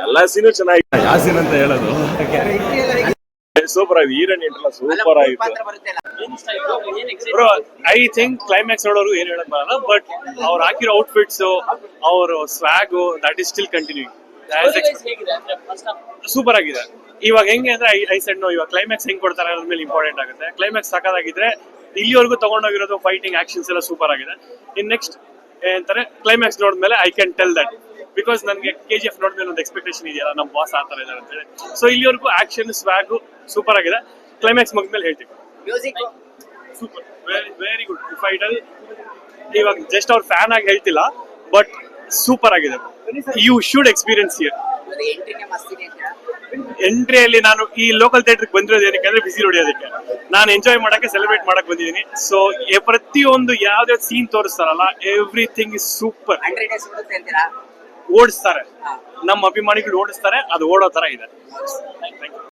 ಎಲ್ಲ ಸೀನು ಚೆನ್ನಾಗಿದೆ. ಯಾವ ಸೀನ್ ಅಂತ ಹೇಳೋದು? ಸೂಪರ್ ಆಗಿದೆ. ಹೀರೋಯಿನ್ ಎಂಟ್ರೆಲ್ಲ ಸೂಪರ್ ಆಗಿದೆ ಬ್ರೋ. ಐ ಥಿಂಕ್ ಕ್ಲೈಮ್ಯಾಕ್ಸ್ ನೋಡೋರು ಏನ್ ಹೇಳಕ್ ಬರಲ್ಲ, ಬಟ್ ಅವ್ರು ಹಾಕಿರೋ ಔಟ್ಫಿಟ್ಸ್, ಅವ್ರ swag, that is still continuing. Super ಆಗಿದೆ. ಇವಾಗ ಹೆಂಗೆ ಅಂದ್ರೆ ಐ ಸೆಡ್ ನೋ, ಇವಾಗ ಕ್ಲೈಮ್ಯಾಕ್ಸ್ ಹೆಂಗ್ ಕೊಡ್ತಾರೆ ಅದ್ರ ಮೇಲೆ ಇಂಪಾರ್ಟೆಂಟ್ ಆಗುತ್ತೆ. ಕ್ಲೈಮ್ಯಾಕ್ಸ್ ಸಾಕಾಗಿದ್ರೆ ಇಲ್ಲಿವರೆಗೂ ತಗೊಂಡೋಗಿರೋದು ಫೈಟಿಂಗ್ ಆಕ್ಷನ್ಸ್ ಎಲ್ಲ ಸೂಪರ್ ಆಗಿದೆ. ಇನ್ ನೆಕ್ಸ್ಟ್ ಏನಂತಾರೆ ಕ್ಲೈಮ್ಯಾಕ್ಸ್ ನೋಡಿದ್ಮೇಲೆ I can tell that, because ನನಗೆ KGF ನೋಡಿದ್ಮೇಲೆ ಒಂದು ಎಕ್ಸ್ಪೆಕ್ಟೇಷನ್ ಇದೆಯಲ್ಲ, ನಮ್ಮ ಬಾಸ್ ಆತರ ಇದಾರೆ ಅಂತ ಹೇಳಿ. ಸೊ ಇಲ್ಲಿವರೆಗೂ ಆಕ್ಷನ್ ಸ್ವಾಗು ಸೂಪರ್ ಆಗಿದೆ. ಕ್ಲೈಮ್ಯಾಕ್ಸ್ ಮುಗಿದ್ಮೇಲೆ ಹೇಳ್ತೀವಿ. Super, very very good. ಫೈಟಲ್ ಇವಾಗ ಜಸ್ಟ್ ಅವ್ರ ಫ್ಯಾನ್ ಆಗಿ ಹೇಳ್ತಿಲ್ಲ, ಬಟ್ ಸೂಪರ್ ಆಗಿದೆ. You should experience here. ಎಂಟ್ರಿಯಲ್ಲಿ ನಾನು ಈ ಲೋಕಲ್ ಥಿಯೇಟರ್ ಬಂದಿರೋದು ಏನಕ್ಕೆ ಅಂದ್ರೆ ಬಿಸಿ ಹೊಡಿಯೋದಕ್ಕೆ, ನಾನು ಎಂಜಾಯ್ ಮಾಡಕ್ಕೆ, ಸೆಲೆಬ್ರೇಟ್ ಮಾಡಕ್ ಬಂದಿದ್ದೀನಿ. ಸೊ ಪ್ರತಿಯೊಂದು ಯಾವ್ದೇ ಸೀನ್ ತೋರಿಸ್ತಾರಲ್ಲ, ಎವ್ರಿಥಿಂಗ್ ಇಸ್ ಸೂಪರ್. ಓಡಿಸ್ತಾರೆ, ನಮ್ಮ ಅಭಿಮಾನಿಗಳು ಓಡಿಸ್ತಾರೆ, ಅದು ಓಡೋ ತರ ಇದೆ.